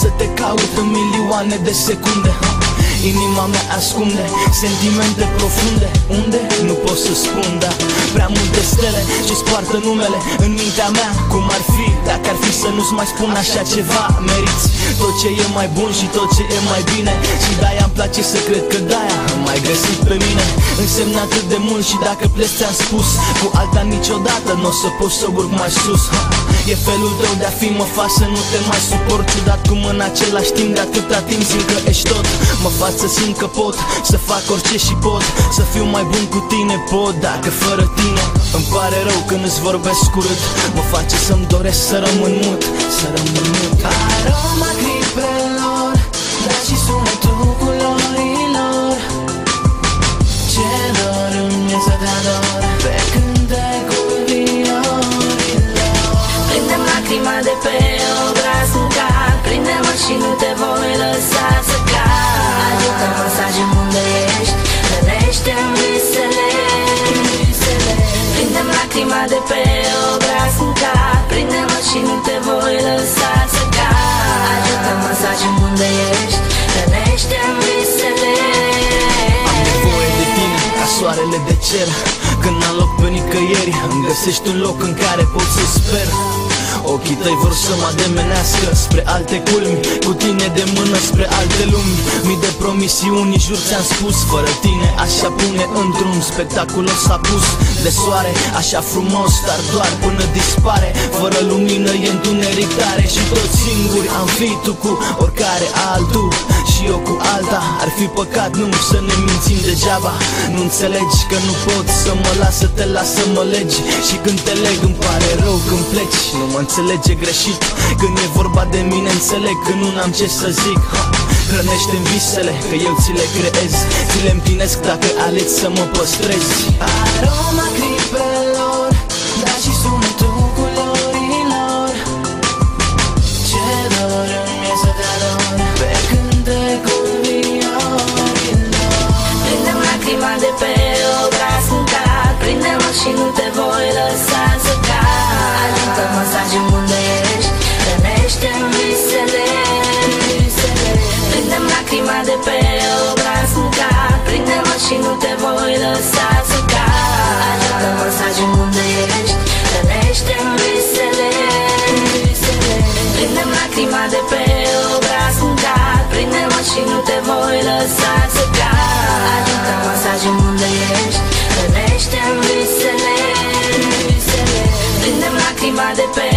să te caut în milioane de secunde. Inima mea ascunde sentimente profunde, unde? Nu pot să spun, dar prea multe stele ce-ți poartă numele în mintea mea. Cum ar fi, dacă ar fi să nu-ți mai spun așa ceva? Meriți tot ce e mai bun și tot ce e mai bine, și de-aia îmi place să cred că de-aia am mai găsit pe mine. Însemna atât de mult și dacă pleci ți-am spus, cu alta niciodată n-o să poți să urc mai sus. E felul tău de-a fi, mă fac să nu te mai suport, ciudat cum în același timp de atâta timp simt că ești tot. Mă fac să simt că pot să fac orice și pot să fiu mai bun cu tine, pot, dacă fără tine îmi pare rău când îți vorbesc urât. Mă face să-mi doresc să rămân mut, să rămân mut. Aroma clipelor, dar și sunetul culorilor, ce dor îmi e să te ador pe cântecul viorilor. Prinde-mi lacrima de pe obraz în car, prinde-mă și nu te voi lăsa să cad. Ajută masajul unde ești, rănește-mi visele. Prinde-mi lacrima de pe obraz în car, prinde-mă și nu te voi lăsa să cad. Ajută masajul unde ești, rănește-mi visele. Am nevoie de tine ca soarele de cer, când n-am loc pe nicăieri, îmi găsești un loc în care pot să sper. Ochii tăi vor să mă ademenească spre alte culmi, cu tine de mână spre alte lumi. Mii de promisiuni, jur ți-am spus, fără tine așa pune într-un spectaculos apus de soare, așa frumos, dar doar până dispare. Fără lumină e întuneric tare și tot singuri am fi, tu cu oricare altul și eu cu alta. Ar fi păcat, nu, să ne mințim degeaba. Nu înțelegi că nu pot să mă las să te las să mă legi, și când te leg îmi pare rău când pleci. Nu mă înțelege greșit, când e vorba de mine înțeleg că nu am ce să zic. Hrănește-mi visele, că eu ți le creez, ți le împlinesc dacă alegi să mă păstrezi. Aroma clipelor, dar și sunetul culorilor, ce dor îmi e să te ador pe cântecul viorilor. Prinde-mi lacrima de pe obraz în car, prinde-mă și nu te voi lăsa să cad. Ajută masajul unde ești, rănește-mi visele. Prinde-mi lacrima de pe obraz în car, prinde-mă și nu te voi lăsa să cad. Ajută masajul unde ești, rănește-mi visele. Prinde-mi lacrima de pe obraz în car, prinde-mă și nu te voi lăsa să cad. Ajută masajul unde ești, rănește-mi visele. Prinde-mi lacrima de pe